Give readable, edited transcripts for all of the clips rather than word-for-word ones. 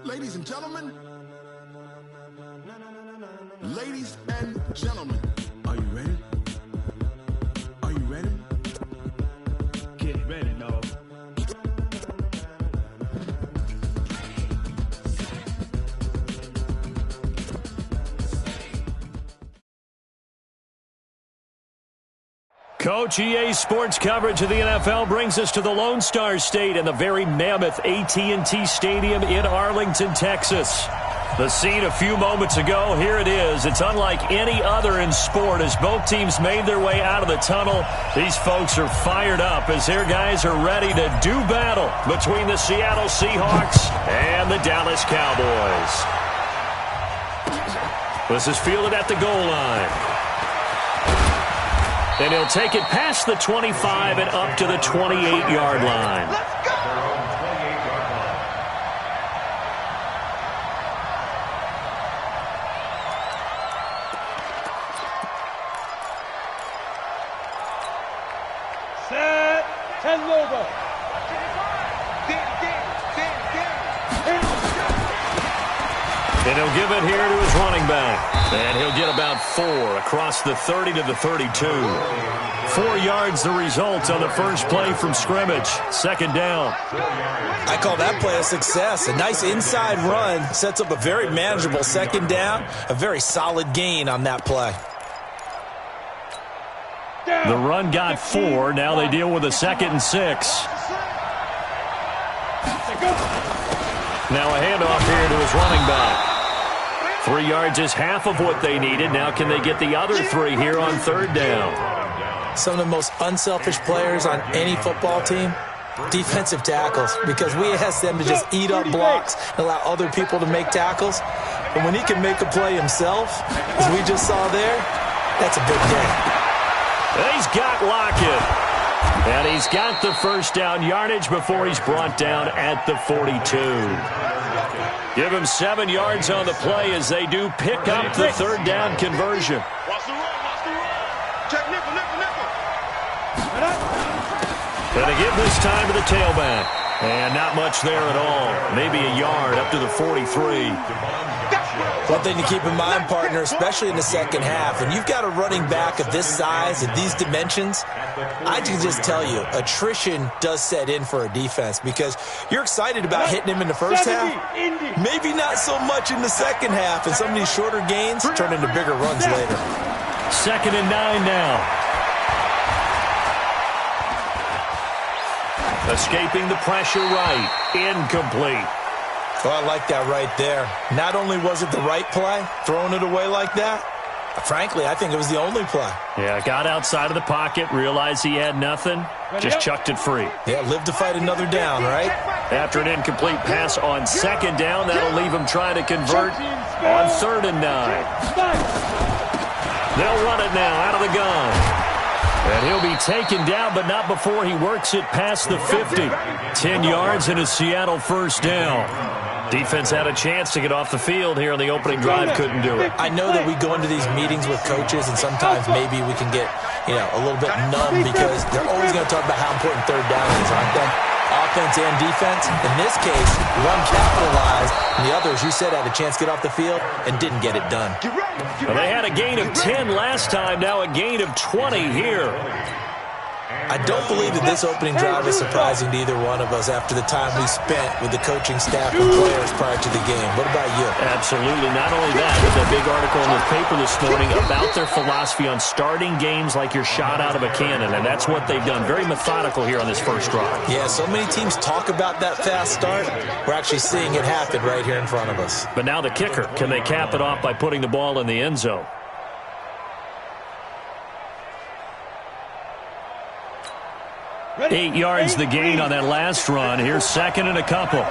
Ladies and gentlemen. Ladies and gentlemen. Are you ready? Are you ready? Get ready, no. Coach, EA Sports coverage of the NFL brings us to the Lone Star State and the very mammoth AT&T Stadium in Arlington, Texas. The scene a few moments ago, here it is. It's unlike any other in sport as both teams made their way out of the tunnel. These folks are fired up as their guys are ready to do battle between the Seattle Seahawks and the Dallas Cowboys. This is fielded at the goal line. And he'll take it past the 25 and up to the 28-yard line. Let's go! Set and logo. And he'll give it here to his running back. And he'll get about 4 across the 30 to the 32. 4 yards the result on the first play from scrimmage. Second down. I call that play a success. A nice inside run sets up a very manageable second down. A very solid gain on that play. The run got 4. Now they deal with a 2nd and 6. Now a handoff here to his running back. 3 yards is half of what they needed. Now can they get the other 3 here on third down? Some of the most unselfish players on any football team, defensive tackles, because we ask them to just eat up blocks and allow other people to make tackles. But when he can make a play himself, as we just saw there, that's a big day. He's got Lockett. And he's got the first down yardage before he's brought down at the 42. Give him 7 yards on the play as they do pick up the third down conversion. Watch the run, watch the run. Check nickel, nickel, nickel. Gonna give this time to the tailback. And not much there at all. Maybe a yard up to the 43. One thing to keep in mind, partner, especially in the second half, when you've got a running back of this size and these dimensions, I can just tell you, attrition does set in for a defense because you're excited about hitting him in the first half. Maybe not so much in the second half, and some of these shorter gains turn into bigger runs later. 2nd and 9 now. Escaping the pressure right. Incomplete. Oh, I like that right there. Not only was it the right play, throwing it away like that, frankly, I think it was the only play. Yeah, got outside of the pocket, realized he had nothing, just chucked it free. Yeah, live to fight another down, right? After an incomplete pass on 2nd down, that'll leave him trying to convert on 3rd and 9. They'll run it now out of the gun. And he'll be taken down, but not before he works it past the 50. 10 yards and a Seattle first down. Defense had a chance to get off the field here on the opening drive, couldn't do it. I know that we go into these meetings with coaches, and sometimes maybe we can get, a little bit numb because they're always going to talk about how important third down is, aren't they? Offense and defense. In this case, one capitalized, and the others, you said, had a chance to get off the field and didn't get it done. Well, they had a gain of 10 last time, now a gain of 20 here. I don't believe that this opening drive is surprising to either one of us after the time we spent with the coaching staff and players prior to the game. What about you? Absolutely. Not only that, but that big article in the paper this morning about their philosophy on starting games like you're shot out of a cannon, and that's what they've done. Very methodical here on this first drive. Yeah, so many teams talk about that fast start. We're actually seeing it happen right here in front of us. But now the kicker. Can they cap it off by putting the ball in the end zone? Ready? 8 yards the gain on that last run. Here's 2nd and a couple.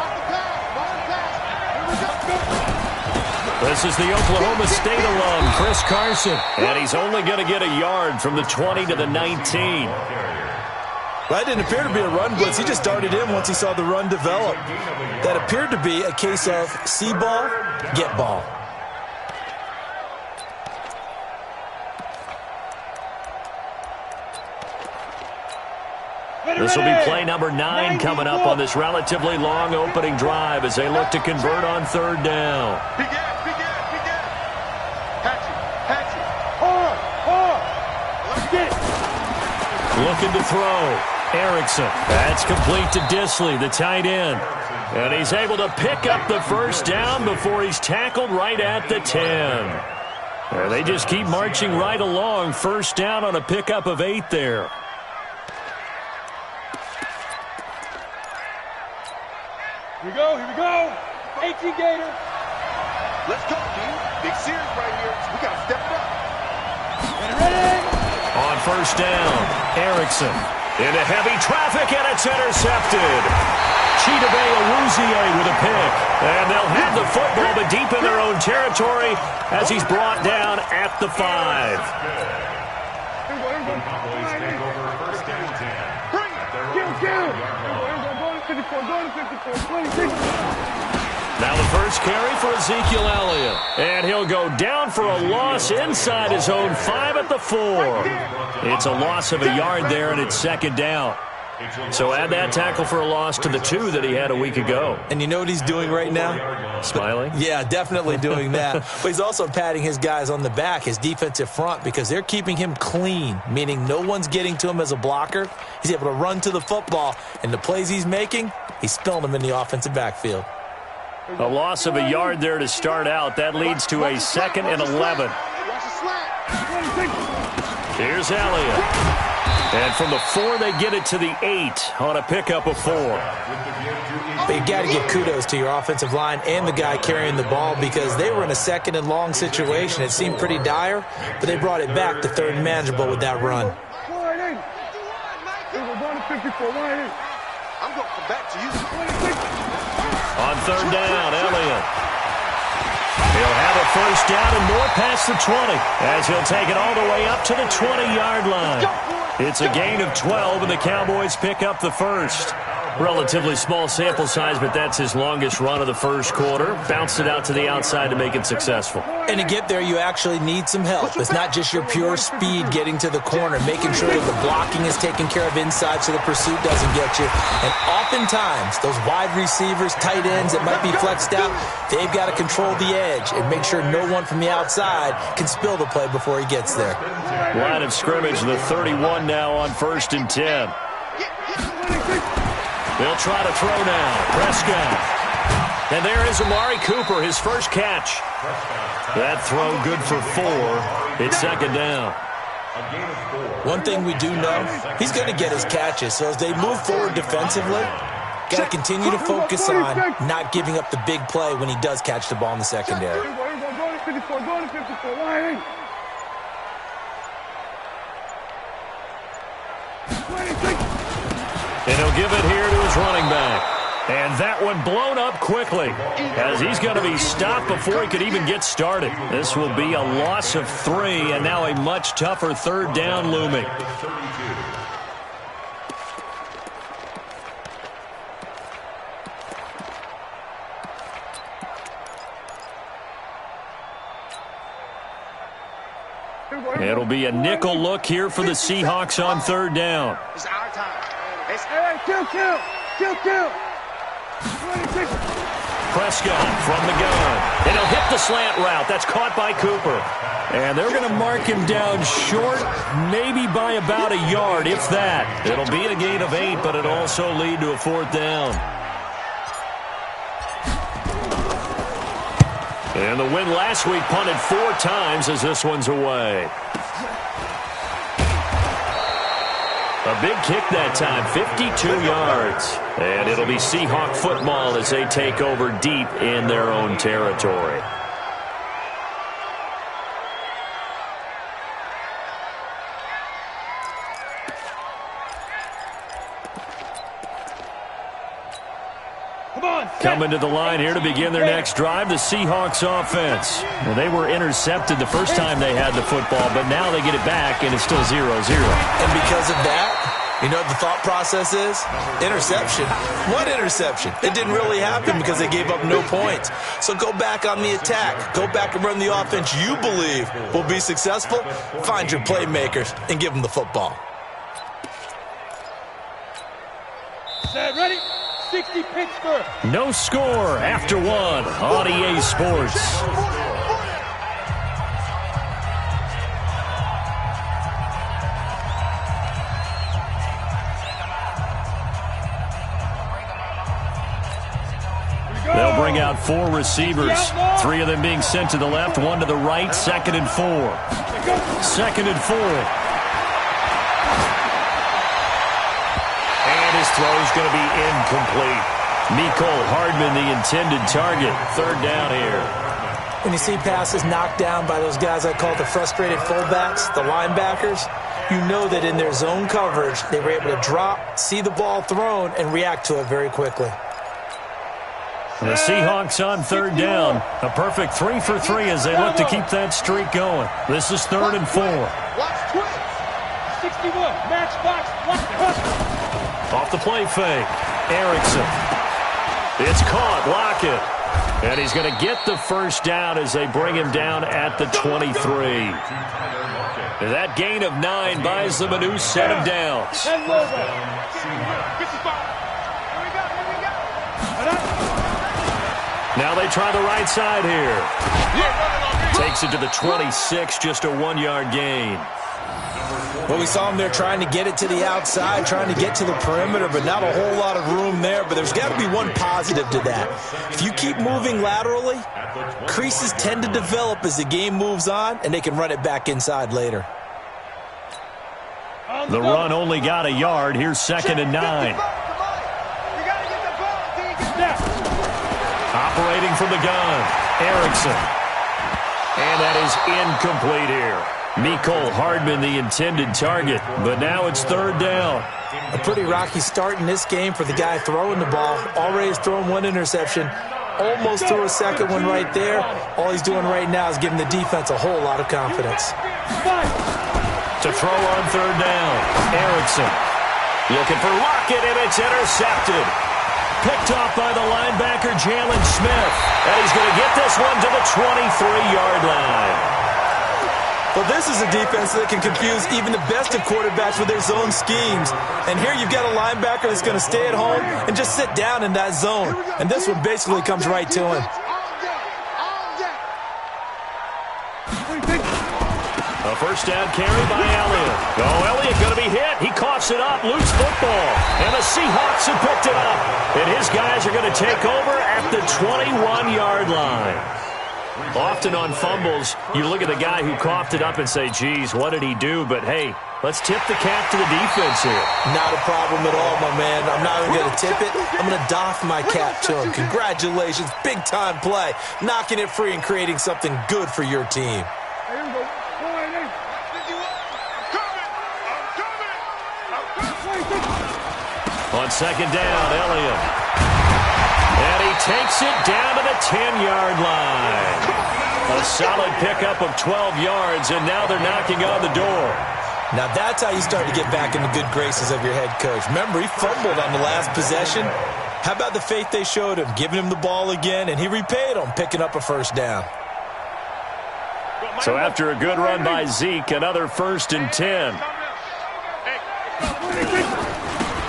This is the Oklahoma State alum, Chris Carson. And he's only going to get a yard from the 20 to the 19. Well, that didn't appear to be a run blitz. He just darted in once he saw the run develop. That appeared to be a case of see ball, get ball. This will be play number 9 coming up on this relatively long opening drive as they look to convert on third down. Looking to throw. Erickson. That's complete to Disley, the tight end. And he's able to pick up the first down before he's tackled right at the 10. And they just keep marching right along. First down on a pickup of 8 there. Here we go. 18 Gator. Let's go, dude. Big series right here. We got to step it up. Ready? On first down, Erickson into heavy traffic, and it's intercepted. Chidobe Awuzie with a pick. And they'll have the football, but deep in their own territory as he's brought down at the 5. Now the first carry for Ezekiel Elliott. And he'll go down for a loss inside his own 5 at the 4. It's a loss of a yard there, and it's second down. So add that tackle for a loss to the 2 that he had a week ago. And you know what he's doing right now? Smiling? Yeah, definitely doing that. But he's also patting his guys on the back, his defensive front, because they're keeping him clean, meaning no one's getting to him as a blocker. He's able to run to the football, and the plays he's making, he's spilling them in the offensive backfield. A loss of a yard there to start out. That leads to a 2nd and 11. Here's Elliott. And from the 4, they get it to the 8 on a pickup of 4. But you got to give kudos to your offensive line and the guy carrying the ball because they were in a 2nd and long situation. It seemed pretty dire, but they brought it back to 3rd and manageable with that run. I'm going to come back to you. On third down, Elliott. He'll have a first down and more past the 20 as he'll take it all the way up to the 20-yard line. It's a gain of 12, and the Cowboys pick up the first. Relatively small sample size, but that's his longest run of the first quarter. Bounced it out to the outside to make it successful. And to get there, you actually need some help. It's not just your pure speed getting to the corner, making sure that the blocking is taken care of inside so the pursuit doesn't get you. And oftentimes, those wide receivers, tight ends that might be flexed out, they've got to control the edge and make sure no one from the outside can spill the play before he gets there. Line of scrimmage, the 31 now on 1st and 10. They'll try to throw now. Prescott. And there is Amari Cooper, his first catch. That throw good for 4. It's second down. One thing we do know, he's going to get his catches. So as they move forward defensively, got to continue to focus on not giving up the big play when he does catch the ball in the secondary. And he'll give it here to his running back. And that one blown up quickly as he's going to be stopped before he could even get started. This will be a loss of 3 and now a much tougher third down looming. It'll be a nickel look here for the Seahawks on third down. It's our time. Kill. Prescott from the gun. And he'll hit the slant route. That's caught by Cooper. And they're going to mark him down short, maybe by about a yard, if that. It'll be a gain of 8, but it'll also lead to a 4th down. And the win last week punted 4 times as this one's away. A big kick that time, 52 yards. And it'll be Seahawk football as they take over deep in their own territory. Coming to the line here to begin their next drive, the Seahawks offense. Well, they were intercepted the first time they had the football, but now they get it back, and it's still 0-0. And because of that, you know what the thought process is? Interception. What interception? It didn't really happen because they gave up no points. So go back on the attack. Go back and run the offense you believe will be successful. Find your playmakers and give them the football. Set, ready? 60 Pittsburgh. No score after one on EA Sports. They'll bring out 4 receivers, 3 of them being sent to the left, 1 to the right, 2nd and 4. 2nd and 4. And his throw's going to be incomplete. Mecole Hardman, the intended target. 3rd down here. When you see passes knocked down by those guys I call the frustrated fullbacks, the linebackers, you know that in their zone coverage, they were able to drop, see the ball thrown, and react to it very quickly. The Seahawks on 3rd down. A perfect 3 for 3 as they look to keep that streak going. This is 3rd and 4. Watch twist. 61. Matchbox. Off the play fake. Erickson. It's caught. Lockett. And he's going to get the 1st down as they bring him down at the 23. That gain of 9 buys them a new set of downs. Now they try the right side here. Takes it to the 26, just a 1-yard gain. Well, we saw him there trying to get it to the outside, trying to get to the perimeter, but not a whole lot of room there. But there's got to be one positive to that. If you keep moving laterally, creases tend to develop as the game moves on, and they can run it back inside later. The run only got a yard. Here's 2nd and 9. Operating from the gun, Erickson. And that is incomplete here. Mecole Hardman, the intended target, but now it's 3rd down. A pretty rocky start in this game for the guy throwing the ball. Already has thrown 1 interception. Almost threw a 2nd one right there. All he's doing right now is giving the defense a whole lot of confidence. To throw on 3rd down, Erickson. Looking for Lockett, and it's intercepted. Picked off by the linebacker, Jalen Smith. And he's going to get this one to the 23-yard line. Well, this is a defense that can confuse even the best of quarterbacks with their zone schemes. And here you've got a linebacker that's going to stay at home and just sit down in that zone. And this one basically comes right to him. A 1st down carry by Elliott. Oh, Elliott going to be hit. He coughs it up. Loose football. And the Seahawks have picked it up. And his guys are going to take over at the 21-yard line. Often on fumbles, you look at the guy who coughed it up and say, geez, what did he do? But, hey, let's tip the cap to the defense here. Not a problem at all, my man. I'm not even going to tip it. I'm going to doff my cap to him. Congratulations. Big-time play. Knocking it free and creating something good for your team. On 2nd down, Elliott. And he takes it down to the 10-yard line. A solid pickup of 12 yards, and now they're knocking on the door. Now that's how you start to get back in the good graces of your head coach. Remember, he fumbled on the last possession. How about the faith they showed him, giving him the ball again, and he repaid them, picking up a 1st down. So after a good run by Zeke, another 1st and 10.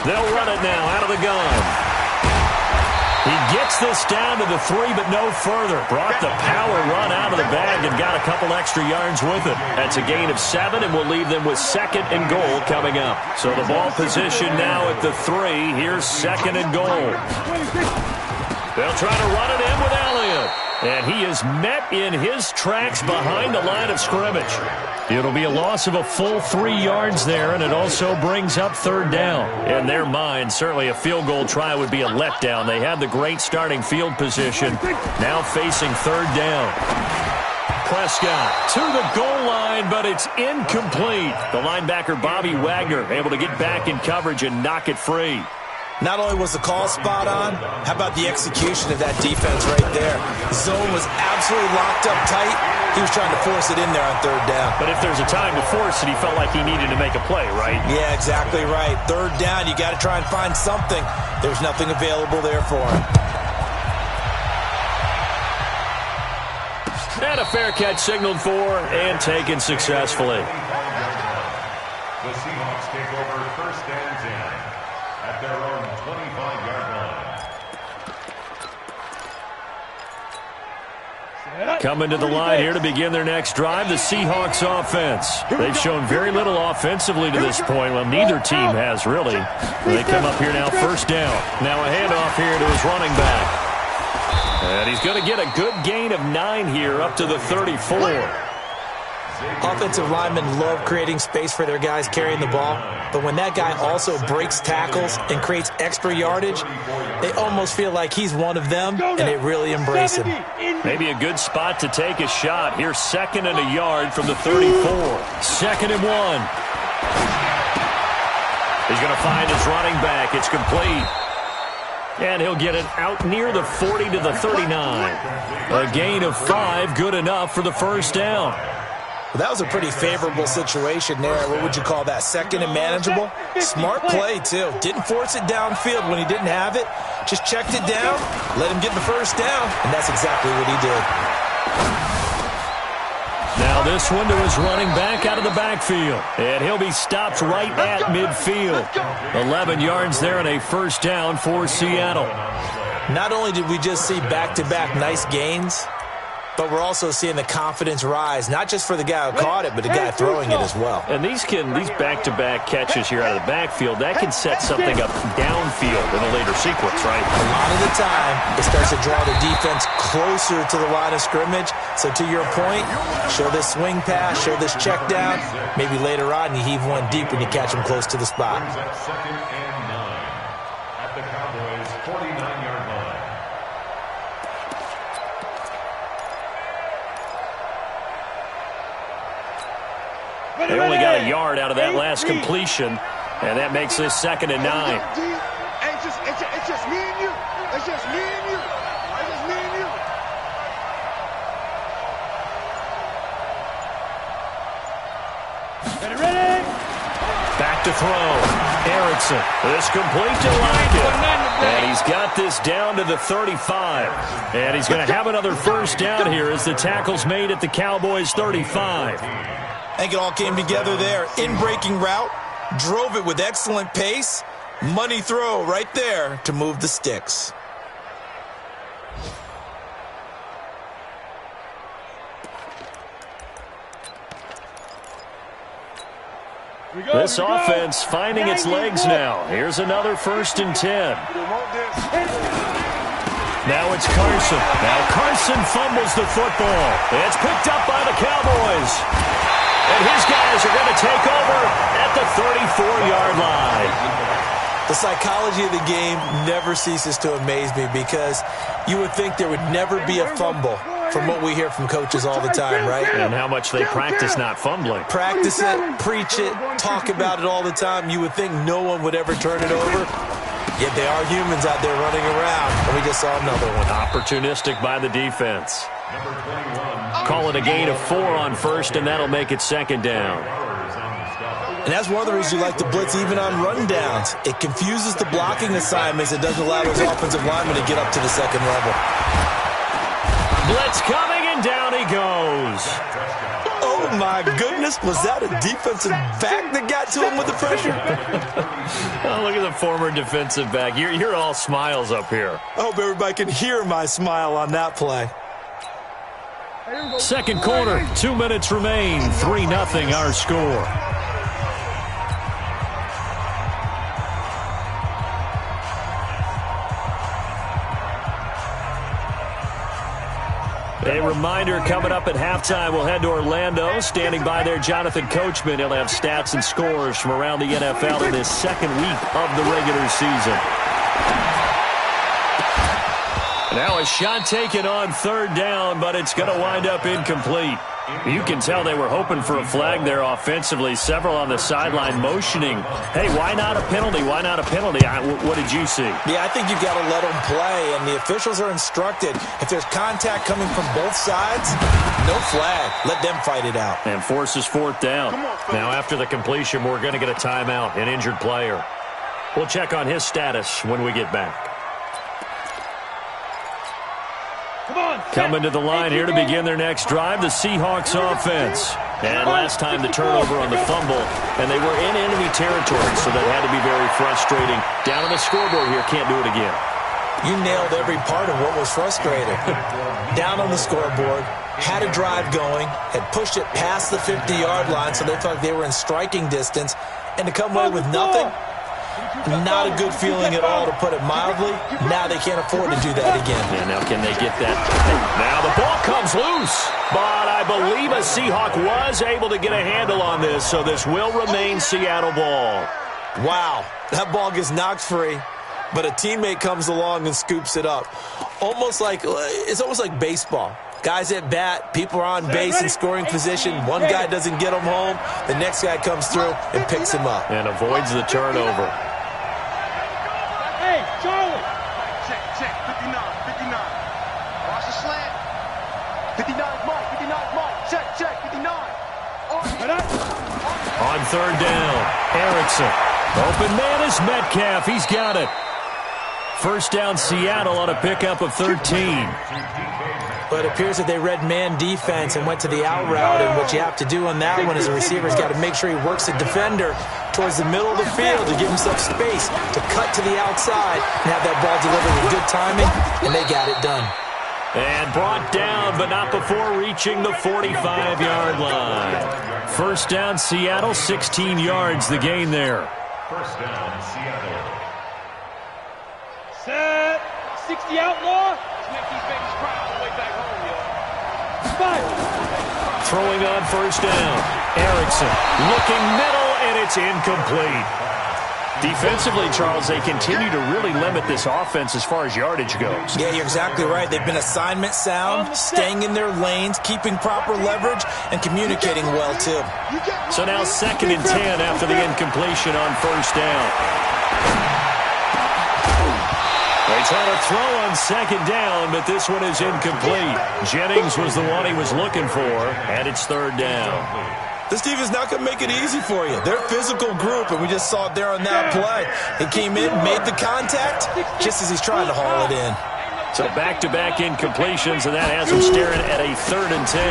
They'll run it now out of the gun. He gets this down to the 3, but no further. Brought the power run out of the bag and got a couple extra yards with it. That's a gain of 7, and we'll leave them with 2nd and goal coming up. So the ball position now at the 3. Here's 2nd and goal. They'll try to run it in with Elliott. And he is met in his tracks behind the line of scrimmage. It'll be a loss of a full 3 yards there, and it also brings up 3rd down. In their mind, certainly a field goal try would be a letdown. They had the great starting field position, now facing 3rd down. Prescott to the goal line, but it's incomplete. The linebacker, Bobby Wagner, able to get back in coverage and knock it free. Not only was the call spot on, how about the execution of that defense right there? The zone was absolutely locked up tight. He was trying to force it in there on 3rd down. But if there's a time to force it, he felt like he needed to make a play, right? Yeah, exactly right. 3rd down, you got to try and find something. There's nothing available there for him. And a fair catch signaled for and taken successfully. The Seahawks take over 1st and 10 at their own 25. Coming to the line here to begin their next drive, the Seahawks offense. They've shown very little offensively to this point. Well, neither team has really. They come up here now, first down. Now a handoff here to his running back. And he's going to get a good gain of 9 here up to the 34. Offensive linemen love creating space for their guys carrying the ball, but when that guy also breaks tackles and creates extra yardage, they almost feel like he's one of them, and they really embrace him. Maybe a good spot to take a shot. Here's 2nd and a yard from the 34. 2nd and 1. He's going to find his running back. It's complete. And he'll get it out near the 40 to the 39. A gain of 5, good enough for the first down. Well, that was a pretty favorable situation there. What would you call that? 2nd and manageable? Smart play, too. Didn't force it downfield when he didn't have it. Just checked it down, let him get the first down, and that's exactly what he did. Now this one to his running back out of the backfield. And he'll be stopped right at midfield. 11 yards there and a first down for Seattle. Not only did we just see back-to-back nice gains, but we're also seeing the confidence rise, not just for the guy who caught it, but the guy throwing it as well. And these back-to-back catches here out of the backfield, that can set something up downfield in a later sequence, right? A lot of the time, it starts to draw the defense closer to the line of scrimmage. So to your point, show this swing pass, show this check down. Maybe later on you heave one deep when you catch him close to the spot. 2nd and 9 at the Cowboys' 49-yard line. They only got a yard out of that last completion, and that makes this 2nd and 9. It's just me and you. It's just me and you. It's just me and you. Ready? Back to throw. Erickson. This complete to Lockett. And he's got this down to the 35. And he's going to have another first down here as the tackle's made at the Cowboys' 35. I think it all came together there. In-breaking route, drove it with excellent pace. Money throw right there to move the sticks. This offense finding its legs now. Here's another 1st and 10. Now it's Carson. Now Carson fumbles the football. It's picked up by the Cowboys. And his guys are going to take over at the 34-yard line. The psychology of the game never ceases to amaze me because you would think there would never be a fumble from what we hear from coaches all the time, right? And how much they practice not fumbling. Practice it, preach it, talk about it all the time. You would think no one would ever turn it over. Yet they are humans out there running around, and we just saw another one. Opportunistic by the defense. Call it a gain of 4 on first, and that'll make it 2nd down. And that's one of the reasons you like to blitz even on rundowns. It confuses the blocking assignments. It doesn't allow those offensive linemen to get up to the 2nd level. Blitz coming, and down he goes. Oh, my goodness. Was that a defensive back that got to him with the pressure? Oh, look at the former defensive back. You're all smiles up here. I hope everybody can hear my smile on that play. Second quarter, 2 minutes remain. 3-0 our score. A reminder, coming up at halftime, we'll head to Orlando. Standing by there, Jonathan Coachman. He'll have stats and scores from around the NFL in his 2nd week of the regular season. Now a shot taken on 3rd down, but it's going to wind up incomplete. You can tell they were hoping for a flag there offensively. Several on the sideline motioning. Hey, why not a penalty? Why not a penalty? What did you see? Yeah, I think you've got to let them play, and the officials are instructed. If there's contact coming from both sides, no flag. Let them fight it out. And forces 4th down. Now after the completion, we're going to get a timeout, an injured player. We'll check on his status when we get back. Coming to the line here to begin their next drive, the Seahawks offense. And last time the turnover on the fumble, and they were in enemy territory, so that had to be very frustrating. Down on the scoreboard here, can't do it again. You nailed every part of what was frustrating. Down on the scoreboard, had a drive going, had pushed it past the 50-yard line so they felt like they were in striking distance, and to come away with nothing, not a good feeling at all, to put it mildly. Now they can't afford to do that again. And now can they get that? Now the ball comes loose, but I believe a Seahawk was able to get a handle on this, so this will remain Seattle ball. Wow, that ball gets knocked free, but a teammate comes along and scoops it up. It's almost like baseball. Guys at bat, people are on base in scoring position. One guy doesn't get him home. The next guy comes through and picks him up. And avoids the turnover. Hey, Charlie. Check, 59. Watch the slant. 59 Mike. Check, 59. On third down, Erickson. Open man is Metcalf. He's got it. First down, Seattle on a pickup of 13. But it appears that they read man defense and went to the out route, and what you have to do on that one as a receiver's got to make sure he works the defender towards the middle of the field to give himself space to cut to the outside and have that ball delivered with good timing, and they got it done. And brought down, but not before reaching the 45-yard line. First down, Seattle, 16 yards the gain there. First down, Seattle. Set. 60 outlaw. Let's make these babies cry all the way back home, yo. Throwing on first down. Erickson looking middle, and it's incomplete. Defensively, Charles, they continue to really limit this offense as far as yardage goes. Yeah, you're exactly right. They've been assignment sound, staying in their lanes, keeping proper leverage, and communicating well, too. So now 2nd and 10 after the incompletion on first down. They try to throw on second down, but this one is incomplete. Jennings was the one he was looking for, and it's third down. This defense not going to make it easy for you. They're a physical group, and we just saw it there on that play. He came in, made the contact, just as he's trying to haul it in. So back-to-back incompletions, and that has him staring at a 3rd and 10.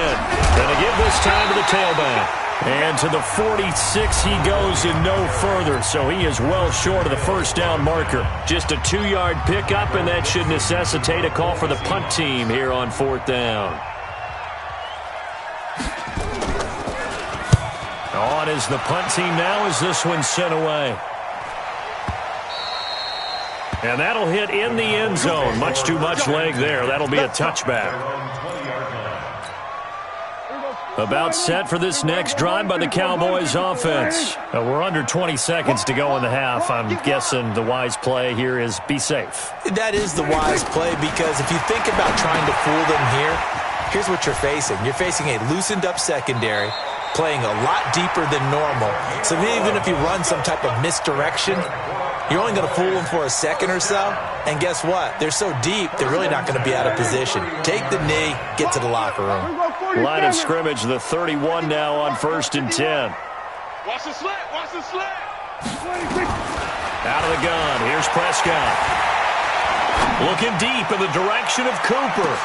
Going to give this time to the tailback. And to the 46 he goes and no further, so he is well short of the first down marker. Just a 2-yard pickup, and that should necessitate a call for the punt team here on 4th down. On is the punt team now as this one's sent away. And that'll hit in the end zone. Much too much leg there. That'll be a touchback. About set for this next drive by the Cowboys offense. We're under 20 seconds to go in the half. I'm guessing the wise play here is be safe. That is the wise play, because if you think about trying to fool them here, here's what you're facing. You're facing a loosened up secondary, playing a lot deeper than normal. So even if you run some type of misdirection, you're only going to fool them for a second or so. And guess what? They're so deep, they're really not going to be out of position. Take the knee, get to the locker room. Line of scrimmage, the 31 now on 1st and 10. Watch the slant. Out of the gun, here's Prescott. Looking deep in the direction of Cooper.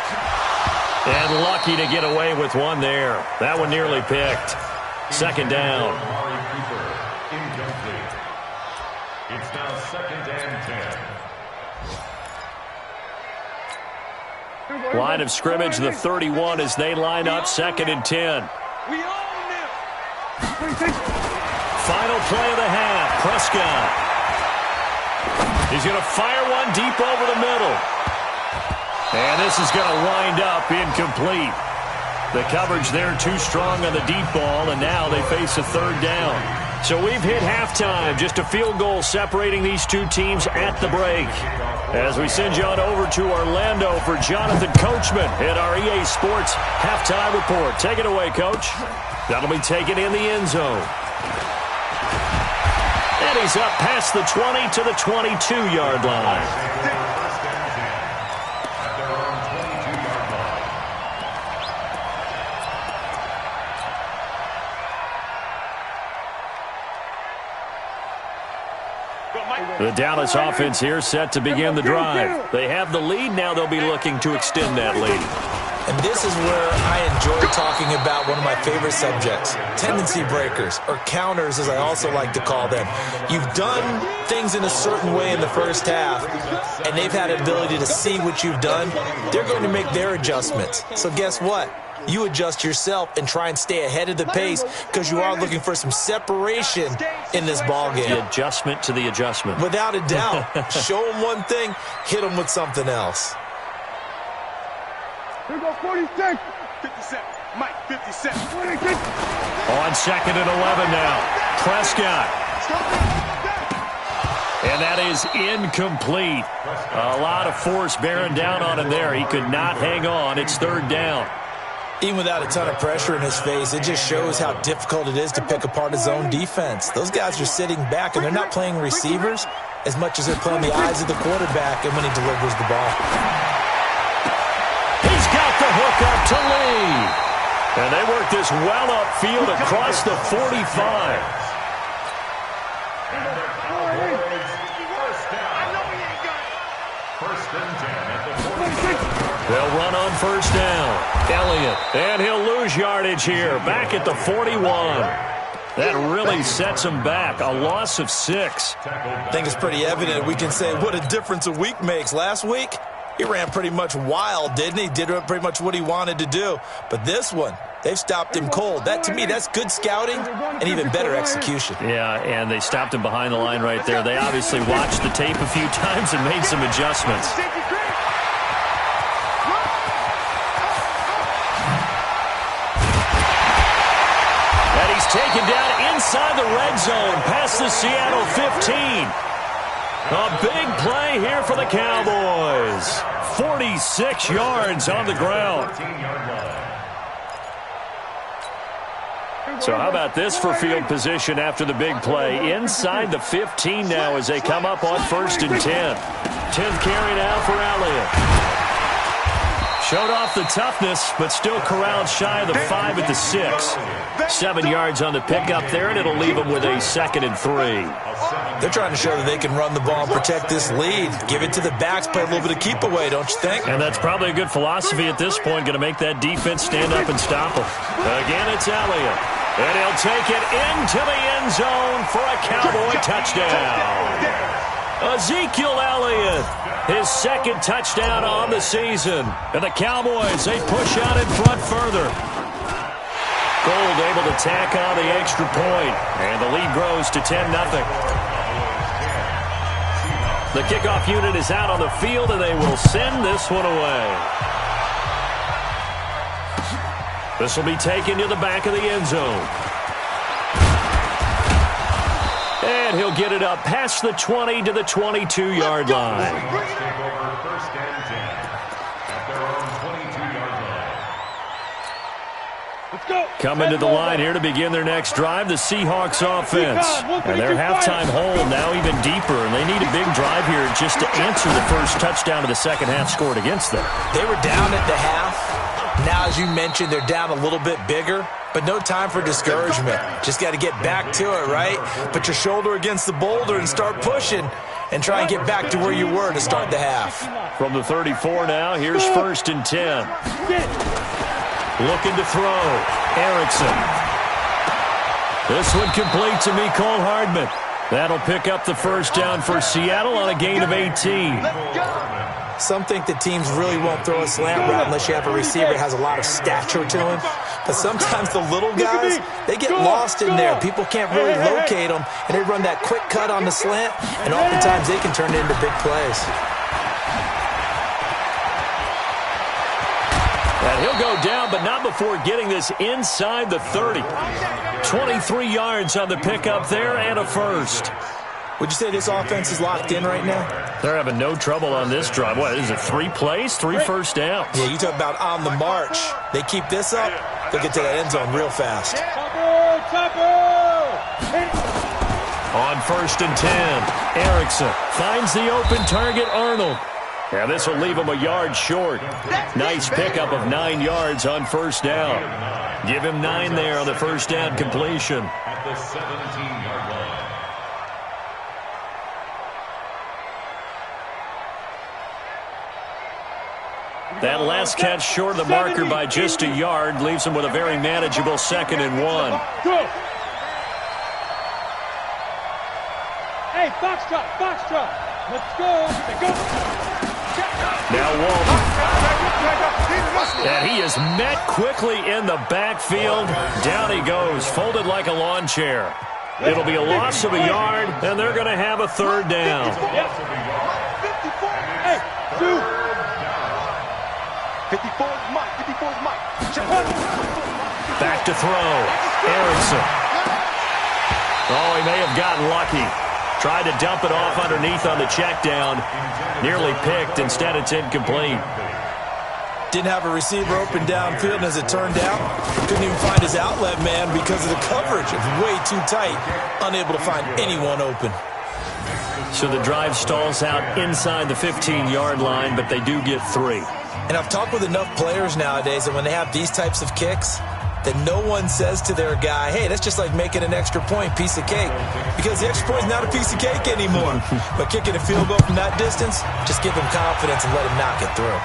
And lucky to get away with one there. That one nearly picked. 2nd down. It's now 2nd and 10. Line of scrimmage, the 31 as they line up, 2nd and 10. We own them. Final play of the half, Prescott. He's going to fire one deep over the middle. And this is going to wind up incomplete. The coverage there too strong on the deep ball, and now they face a 3rd down. So we've hit halftime, just a field goal separating these two teams at the break. As we send you on over to Orlando for Jonathan Coachman at our EA Sports Halftime Report. Take it away, Coach. That'll be taken in the end zone. And he's up past the 20 to the 22-yard line. The Dallas offense here set to begin the drive. They have the lead. Now they'll be looking to extend that lead. And this is where I enjoy talking about one of my favorite subjects, tendency breakers, or counters as I also like to call them. You've done things in a certain way in the first half, and they've had an ability to see what you've done. They're going to make their adjustments. So guess what? You adjust yourself and try and stay ahead of the pace because you are looking for some separation in this ball game. The adjustment to the adjustment. Without a doubt. Show them one thing, hit them with something else. Here go 46. 57. Mike, 57. 46. On 2nd and 11 now. Prescott. And that is incomplete. A lot of force bearing down on him there. He could not hang on. It's 3rd down. Even without a ton of pressure in his face, it just shows how difficult it is to pick apart his own defense. Those guys are sitting back, and they're not playing receivers as much as they're playing the eyes of the quarterback and when he delivers the ball. He's got the hook up to Lee. And they work this well upfield across the 45. They'll run on 1st down. Elliott, and he'll lose yardage here. Back at the 41. That really sets him back. A loss of 6. I think it's pretty evident. We can say what a difference a week makes. Last week, he ran pretty much wild, didn't he? Did pretty much what he wanted to do. But this one, they've stopped him cold. That, to me, that's good scouting and even better execution. Yeah, and they stopped him behind the line right there. They obviously watched the tape a few times and made some adjustments. Taken down inside the red zone, past the Seattle 15. A big play here for the Cowboys. 46 yards on the ground. So how about this for field position after the big play? Inside the 15 now as they come up on 1st and 10. 10th carry now for Elliott. Showed off the toughness, but still corralled shy of the 5 at the 6. 7 yards on the pickup there, and it'll leave them with a 2nd and 3. They're trying to show that they can run the ball and protect this lead. Give it to the backs, play a little bit of keep away, don't you think? And that's probably a good philosophy at this point, going to make that defense stand up and stop them. Again, it's Elliott. And he'll take it into the end zone for a Cowboy touchdown. Ezekiel Elliott, his 2nd touchdown on the season. And the Cowboys, they push out in front further. Gold able to tack on the extra point, and the lead grows to 10-0. The kickoff unit is out on the field, and they will send this one away. This will be taken to the back of the end zone. And he'll get it up past the 20 to the 22-yard line. Coming to the line here to begin their next drive, the Seahawks offense. And their halftime hole now even deeper, and they need a big drive here just to answer the first touchdown of the second half scored against them. They were down at the half. Now, as you mentioned, they're down a little bit bigger, but no time for discouragement. Just got to get back to it, right? Put your shoulder against the boulder and start pushing and try and get back to where you were to start the half. From the 34 now, here's 1st and 10. Looking to throw. Erickson. This one complete to Mecole Hardman. That'll pick up the 1st down for Seattle on a gain of 18. Some think that teams really won't throw a slant route unless you have a receiver that has a lot of stature to him. But sometimes the little guys, they get lost in there. People can't really locate them, and they run that quick cut on the slant, and oftentimes they can turn it into big plays. And he'll go down, but not before getting this inside the 30. 23 yards on the pickup there and a 1st. Would you say this offense is locked in right now? They're having no trouble on this drive. What, is it 3 plays, 3 first downs? Yeah, you talk about on the march. They keep this up, they'll get to that end zone real fast. On 1st and 10, Erickson finds the open target, Arnold. Yeah, this will leave him a yard short. Nice pickup of 9 yards on 1st down. Give him 9 there on the 1st down completion. At the 17-yard line. That last catch short of the marker by just a yard leaves him with a very manageable 2nd and 1. Go. Hey, box truck. Let's go. Now Walton. And he is met quickly in the backfield. Down he goes, folded like a lawn chair. It'll be a loss of a yard, and they're going to have a 3rd down. Hey, 54's Mike. Back to throw. Erickson. Oh, he may have gotten lucky. Tried to dump it off underneath on the check down. Nearly picked. Instead, it's incomplete. Didn't have a receiver open downfield, and as it turned out, couldn't even find his outlet man because of the coverage. It was way too tight. Unable to find anyone open. So the drive stalls out inside the 15-yard line, but they do get 3. And I've talked with enough players nowadays that when they have these types of kicks, that no one says to their guy, hey, that's just like making an extra point, piece of cake. Because the extra point is not a piece of cake anymore. But kicking a field goal from that distance, just give him confidence and let him knock it through.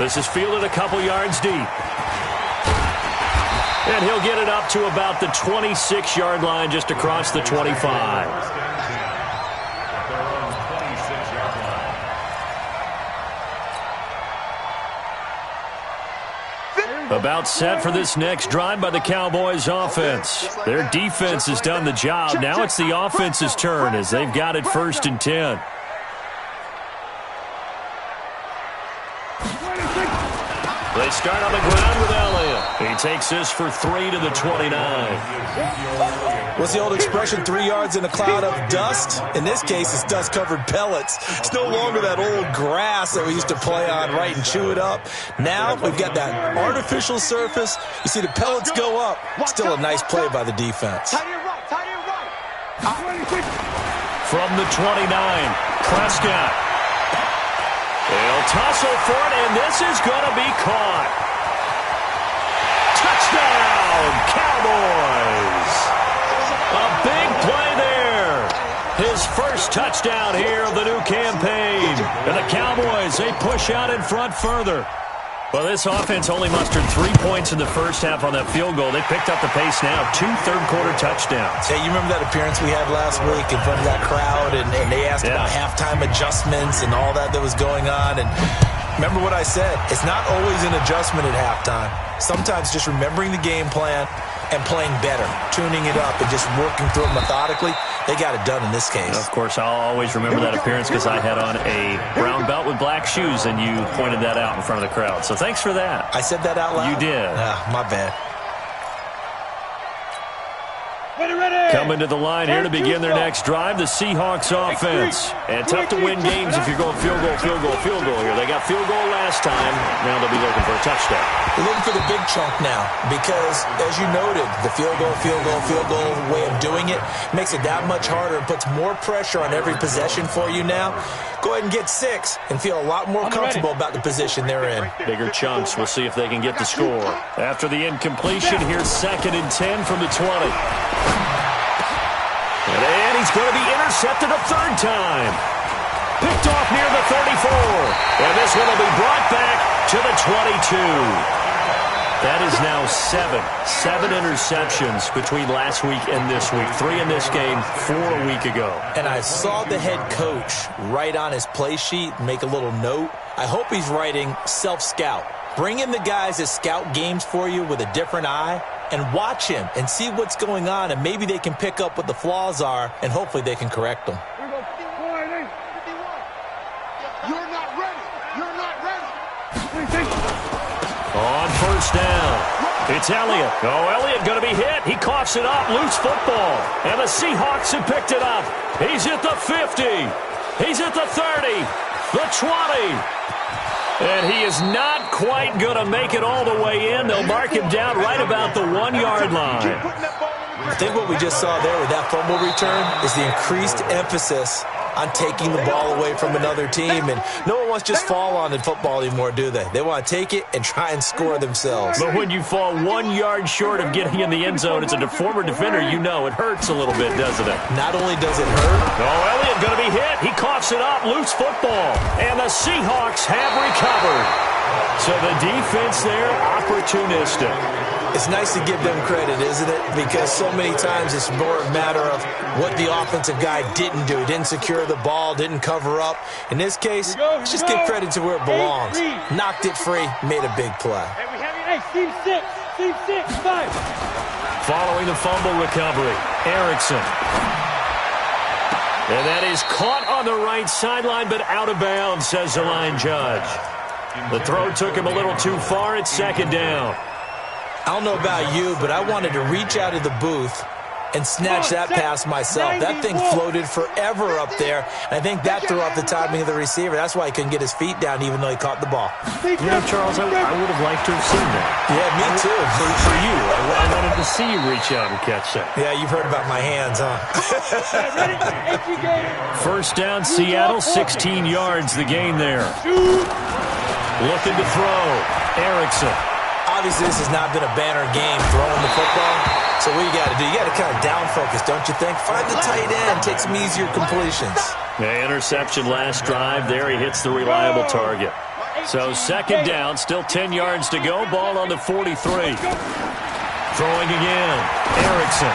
This is fielded a couple yards deep. And he'll get it up to about the 26-yard line, just across the 25. About set for this next drive by the Cowboys offense. Their defense has done the job. Now it's the offense's turn as they've got it 1st and 10. They start on the ground with Elliott. He takes this for 3 to the 29. What's the old expression, 3 yards in a cloud of dust? In this case, it's dust-covered pellets. It's no longer that old grass that we used to play on, right, and chew it up. Now we've got that artificial surface. You see the pellets go up. Still a nice play by the defense. From the 29, Prescott. They'll tussle for it, and this is going to be caught. Touchdown, Cowboys! A big play there. His first touchdown here of the new campaign. And the Cowboys, they push out in front further. Well, this offense only mustered 3 points in the first half on that field goal. They picked up the pace now. 2 third-quarter touchdowns. Hey, you remember that appearance we had last week in front of that crowd, and they asked about halftime adjustments and all that was going on. And remember what I said. It's not always an adjustment at halftime. Sometimes just remembering the game plan and playing better, tuning it up and just working through it methodically. They got it done in this case. Of course, I'll always remember that appearance because I had on a brown belt with black shoes, and you pointed that out in front of the crowd. So thanks for that. I said that out loud? You did. My bad. Coming to the line here to begin their next drive, the Seahawks offense. And tough to win games if you're going field goal here. They got field goal last time. Now they'll be looking for a touchdown. They're looking for the big chunk now because, as you noted, the field goal way of doing it makes it that much harder and puts more pressure on every possession for you now. Go ahead and get 6 and feel a lot more comfortable about the position they're in. Bigger chunks. We'll see if they can get the score. After the incompletion, here's 2nd and 10 from the 20. And he's going to be intercepted a 3rd time. Picked off near the 34. And this one will be brought back to the 22. That is now 7 interceptions between last week and this week. 3 in this game, 4 a week ago. And I saw the head coach write on his play sheet, make a little note. I hope he's writing self-scout. Bring in the guys that scout games for you with a different eye and watch him and see what's going on, and maybe they can pick up what the flaws are, and hopefully they can correct them. You're not ready. On 1st down, it's Elliott. Oh, Elliott going to be hit. He coughs it up. Loose football. And the Seahawks have picked it up. He's at the 50. He's at the 30. The 20. And he is not quite going to make it all the way in. They'll mark him down right about the 1-yard line. I think what we just saw there with that fumble return is the increased emphasis on taking the ball away from another team. And no one wants to just fall on in football anymore, do they? They want to take it and try and score themselves. But when you fall 1 yard short of getting in the end zone as a former defender, you know it hurts a little bit, doesn't it? Not only does it hurt. Oh, Elliott going to be hit. He coughs it up. Loose football. And the Seahawks have recovered. So the defense there, opportunistic. It's nice to give them credit, isn't it? Because so many times it's more a matter of what the offensive guy didn't do. He didn't secure the ball, didn't cover up. In this case, just give credit to where it belongs. Knocked it free, made a big play. Hey, we have it. Hey, Team 6, 5. Following the fumble recovery, Erickson. And that is caught on the right sideline, but out of bounds, says the line judge. The throw took him a little too far. It's second down. I don't know about you, but I wanted to reach out of the booth and snatch that pass myself. That thing floated forever up there. I think that threw off the timing of the receiver. That's why he couldn't get his feet down even though he caught the ball. Yeah, Charles, I would have liked to have seen that. Yeah, me too. For you, I wanted to see you reach out and catch that. Yeah, you've heard about my hands, huh? First down, Seattle, 16 yards the gain there. Looking to throw, Erickson. Obviously, this has not been a banner game throwing the football. So what you got to do, you got to kind of down focus, don't you think? Find the tight end, take some easier completions. The interception last drive there. He hits the reliable target. So second down, still 10 yards to go. Ball on the 43. Throwing again, Erickson.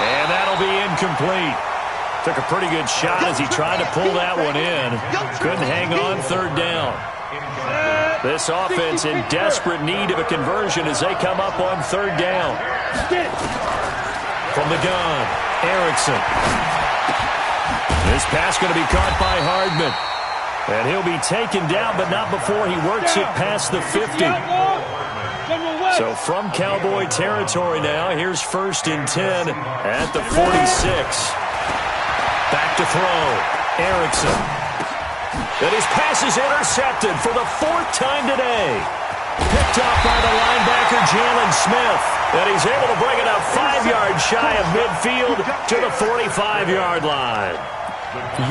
And that'll be incomplete. Took a pretty good shot as he tried to pull that one in. Couldn't hang on, third down. This offense in desperate need of a conversion as they come up on third down. From the gun, Erickson. This pass going to be caught by Hardman. And he'll be taken down, but not before he works it past the 50. So from Cowboy territory now, here's first and 10 at the 46. Back to throw, Erickson. And his pass is intercepted for the fourth time today. Picked up by the linebacker, Jalen Smith. And he's able to bring it up 5 yards shy of midfield to the 45-yard line.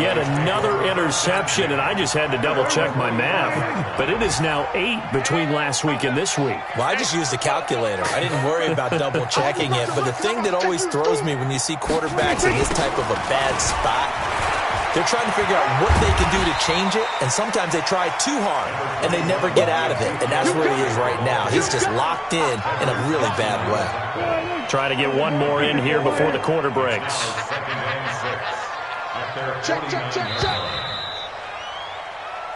Yet another interception, and I just had to double-check my math. But it is now 8 between last week and this week. Well, I just used a calculator. I didn't worry about double-checking it. But the thing that always throws me when you see quarterbacks in this type of a bad spot, they're trying to figure out what they can do to change it, and sometimes they try too hard, and they never get out of it, and that's where he is right now. He's just locked in a really bad way. Try to get one more in here before the quarter breaks. Check.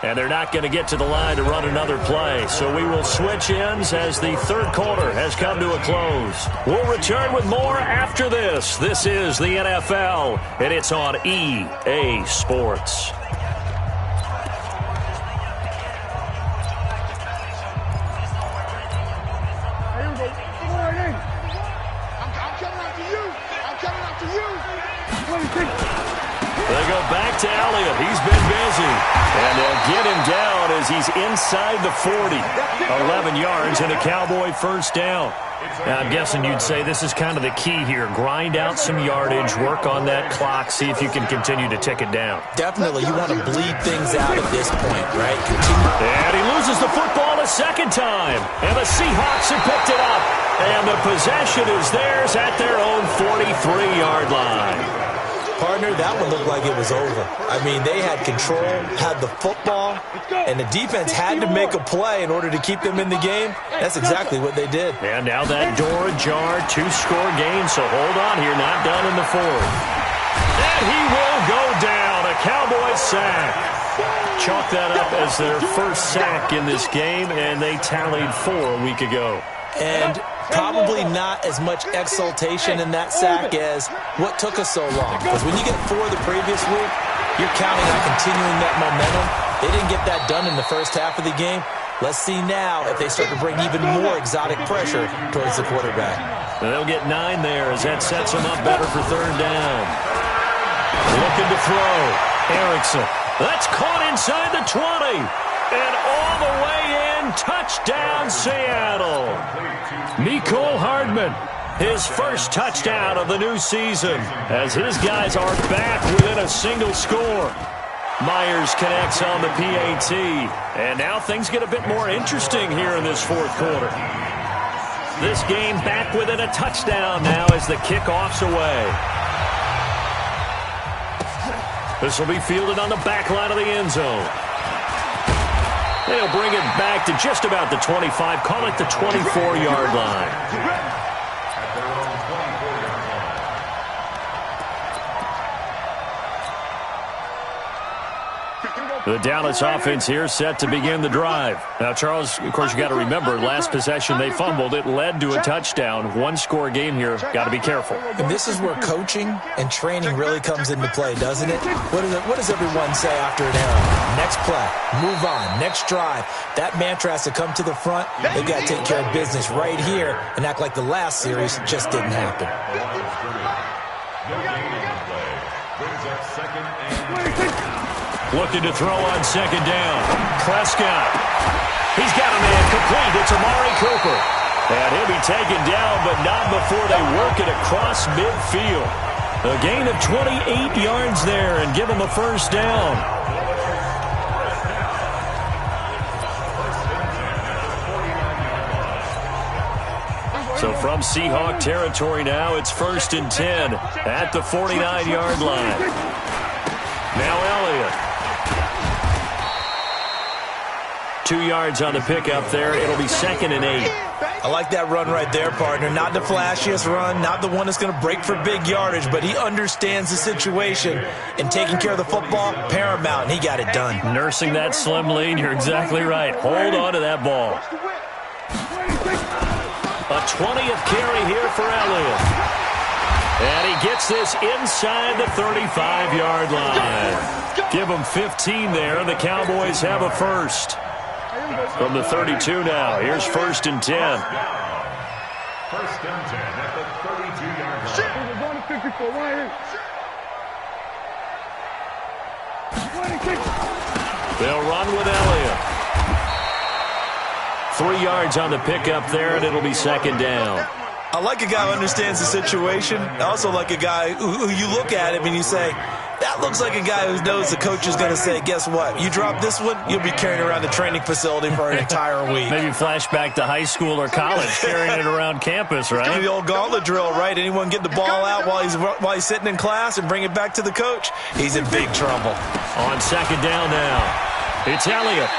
And they're not going to get to the line to run another play. So we will switch ends as the third quarter has come to a close. We'll return with more after this. This is the NFL, and it's on EA Sports. They go back to Elliott. He's been busy. And they'll get him down as he's inside the 40. 11 yards and a Cowboy first down. Now, I'm guessing you'd say this is kind of the key here. Grind out some yardage, work on that clock, see if you can continue to tick it down. Definitely. You want to bleed things out at this point, right? Continue. And he loses the football a second time. And the Seahawks have picked it up. And the possession is theirs at their own 43-yard line. Partner, that one looked like it was over. I mean, they had control, had the football, and the defense had to make a play in order to keep them in the game. That's exactly what they did. And now that door ajar, 2-score game, so hold on here, not done in the fourth. And he will go down, a Cowboy sack. Chalk that up as their first sack in this game, and they tallied 4 a week ago. And probably not as much exultation in that sack as what took us so long. Because when you get 4 the previous week, you're counting on continuing that momentum. They didn't get that done in the first half of the game. Let's see now if they start to bring even more exotic pressure towards the quarterback. And they'll get 9 there as that sets them up better for third down. Looking to throw. Erickson. That's caught inside the 20. And all the way in. Touchdown, Seattle. Mecole Hardman His first touchdown of the new season as his guys are back within a single score. Myers connects on the PAT. And now things get a bit more interesting here in this fourth quarter. This game back within a touchdown now as the kickoff's away. This will be fielded on the back line of the end zone. They'll bring it back to just about the 25, call it the 24-yard line. The Dallas offense here set to begin the drive. Now, Charles, of course, you got to remember, last possession they fumbled. It led to a touchdown. One-score game here. Got to be careful. And this is where coaching and training really comes into play, doesn't it? What does everyone say after an error? Next play, move on, next drive. That mantra has to come to the front. They've got to take care of business right here and act like the last series just didn't happen. Looking to throw on second down. Prescott. He's got a man complete. It's Amari Cooper. And he'll be taken down, but not before they work it across midfield. A gain of 28 yards there and give him a first down. So from Seahawk territory now, it's 1st and 10 at the 49-yard line. Now Elliott. 2 yards on the pickup there. It'll be 2nd and 8. I like that run right there, partner. Not the flashiest run, not the one that's going to break for big yardage, but he understands the situation, and taking care of the football, paramount, and he got it done. Nursing that slim lead, you're exactly right. Hold on to that ball. A 20th carry here for Elliott. And he gets this inside the 35-yard line. Give him 15 there. The Cowboys have a first. From the 32 now, here's 1st and 10. 1st and 10 at the 32-yard line. They'll run with Elliott. 3 yards on the pickup there, and it'll be 2nd down. I like a guy who understands the situation. I also like a guy who you look at him and you say, that looks like a guy who knows the coach is going to say, guess what? You drop this one, you'll be carrying around the training facility for an entire week. Maybe flashback to high school or college, carrying it around campus, right? The old gauntlet drill, right? Anyone get the ball out while he's sitting in class and bring it back to the coach? He's in big trouble. On 2nd down now, it's Elliott.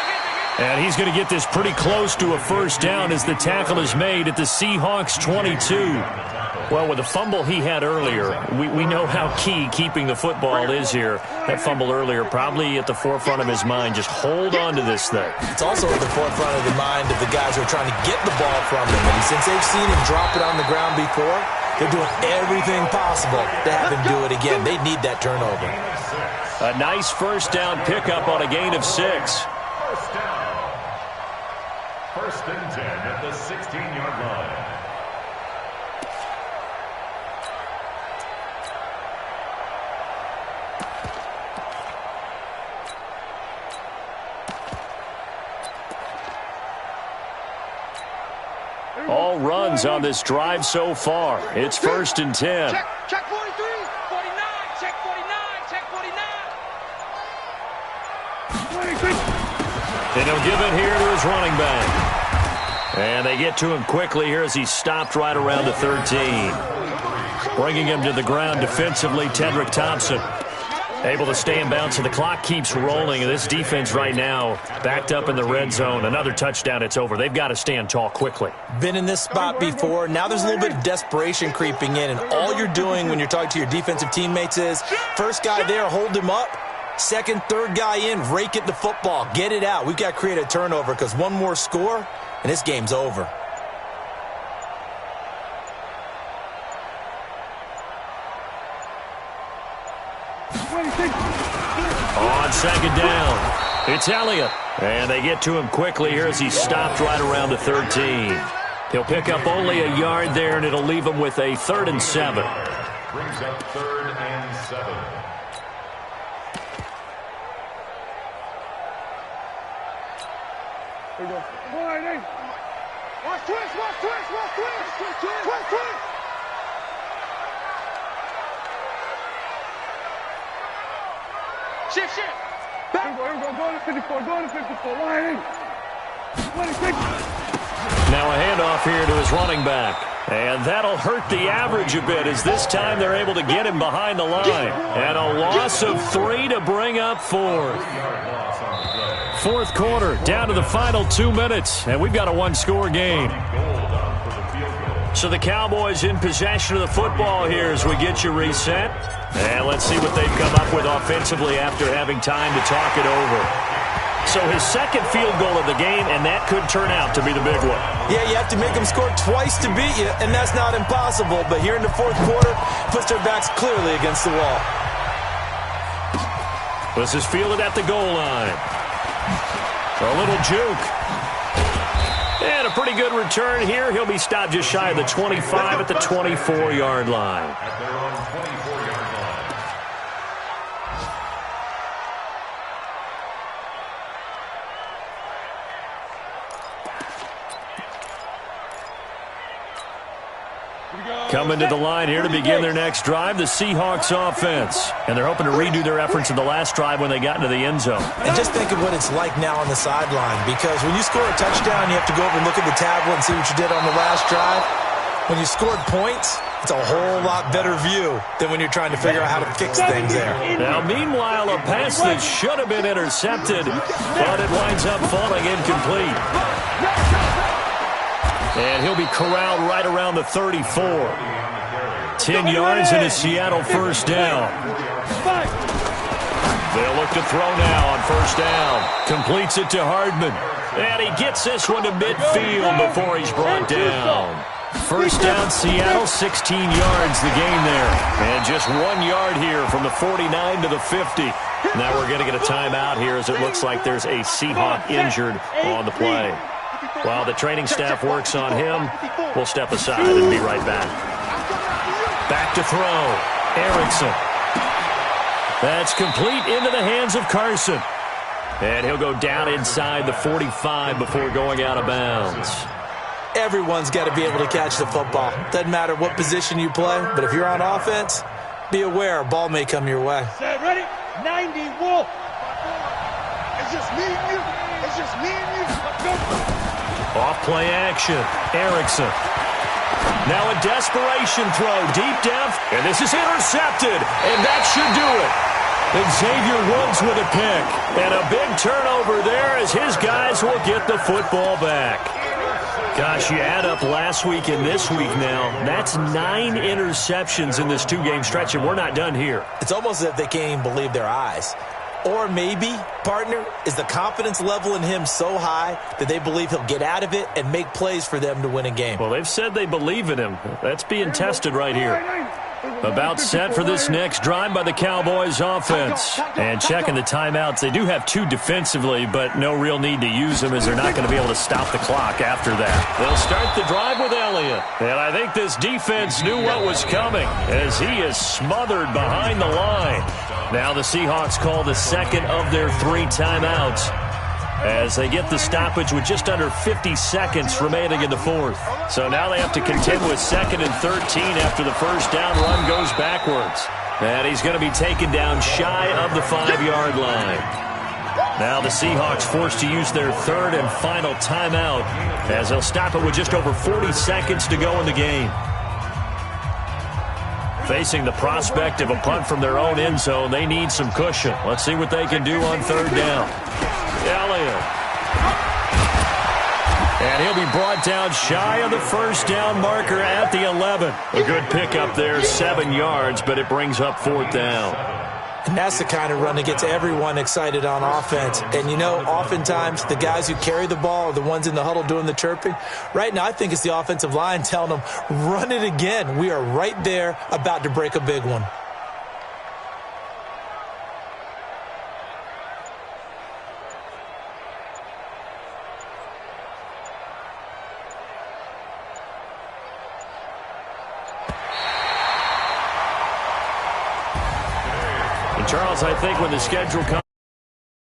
And he's going to get this pretty close to a first down as the tackle is made at the Seahawks 22. Well, with the fumble he had earlier, we know how key keeping the football is here. That fumble earlier probably at the forefront of his mind. Just hold on to this thing. It's also at the forefront of the mind of the guys who are trying to get the ball from him. And since they've seen him drop it on the ground before, they're doing everything possible to have him do it again. They need that turnover. A nice first down pickup on a gain of 6. First down. 1st and 10 at the 16-yard line. All runs on this drive so far. It's 1st and 10. Check 43, 49, check 49, check 49. And he'll give it here to his running back. And they get to him quickly here as he's stopped right around the 13. Bringing him to the ground defensively, Tedrick Thompson. Able to stay in bounds, so the clock keeps rolling. And this defense right now backed up in the red zone. Another touchdown, it's over. They've got to stand tall quickly. Been in this spot before. Now there's a little bit of desperation creeping in. And all you're doing when you're talking to your defensive teammates is, first guy there, hold him up. Second, third guy in, rake it the football. Get it out. We've got to create a turnover because one more score, and this game's over. On 2nd down, it's Elliott. And they get to him quickly here as he's stopped right around the 13. He'll pick up only a yard there, and it'll leave him with a 3rd and 7. Brings up 3rd and 7. Watch twist, watch twist, watch twist, twist, twist, twist. Shift. Back. Here we go. Go to 54. Go to 54. Now a handoff here to his running back. And that'll hurt the average a bit as this time they're able to get him behind the line. And a loss of 3 to bring up 4. Fourth quarter, down to the final 2 minutes. And we've got a one-score game. So the Cowboys in possession of the football here as we get you reset. And let's see what they've come up with offensively after having time to talk it over. So his second field goal of the game, and that could turn out to be the big one. Yeah, you have to make them score twice to beat you, and that's not impossible. But here in the fourth quarter, puts their backs clearly against the wall. This is fielded at the goal line. A little juke. And a pretty good return here. He'll be stopped just shy of the 25 at the 24-yard line. At their own 24-yard line. Coming to the line here to begin their next drive, the Seahawks offense. And they're hoping to redo their efforts in the last drive when they got into the end zone. And just think of what it's like now on the sideline, because when you score a touchdown, you have to go over and look at the tablet and see what you did on the last drive. When you scored points, it's a whole lot better view than when you're trying to figure out how to fix things there. Now, meanwhile, a pass that should have been intercepted, but it winds up falling incomplete. And he'll be corralled right around the 34. 10 yards and a Seattle first down. They'll look to throw now on first down. Completes it to Hardman. And he gets this one to midfield before he's brought down. First down, Seattle, 16 yards the gain there. And just 1 yard here from the 49 to the 50. Now we're going to get a timeout here as it looks like there's a Seahawk injured on the play. While the training staff works on him, we'll step aside and be right back. Back to throw. Erickson. That's complete into the hands of Carson. And he'll go down inside the 45 before going out of bounds. Everyone's got to be able to catch the football. Doesn't matter what position you play, but if you're on offense, be aware a ball may come your way. Ready? 90 Wolf. It's just me and you. It's just me and you. Let's go. Off play action. Erickson. Now a desperation throw deep depth, and this is intercepted, and that should do it. Xavier Woods with a pick, and a big turnover there as his guys will get the football back. Gosh, you add up last week and this week now, that's 9 interceptions in this 2-game stretch, and we're not done here. It's almost as if they can't even believe their eyes. Or maybe, partner, is the confidence level in him so high that they believe he'll get out of it and make plays for them to win a game. Well, they've said they believe in him. That's being tested right here. About set for this next drive by the Cowboys offense. And checking the timeouts, they do have 2 defensively, but no real need to use them as they're not going to be able to stop the clock after that. They'll start the drive with Elliott. And I think this defense knew what was coming as he is smothered behind the line. Now the Seahawks call the second of their 3 timeouts as they get the stoppage with just under 50 seconds remaining in the fourth. So now they have to contend with 2nd and 13 after the first down run goes backwards. And he's going to be taken down shy of the 5-yard line. Now the Seahawks forced to use their 3rd and final timeout as they'll stop it with just over 40 seconds to go in the game. Facing the prospect of a punt from their own end zone, they need some cushion. Let's see what they can do on 3rd down. Elliott. And he'll be brought down shy of the first down marker at the 11. A good pickup there, 7 yards, but it brings up 4th down. And that's the kind of run that gets everyone excited on offense. And, you know, oftentimes the guys who carry the ball are the ones in the huddle doing the chirping. Right now, I think it's the offensive line telling them, run it again. We are right there about to break a big one. Charles, I think when the schedule comes...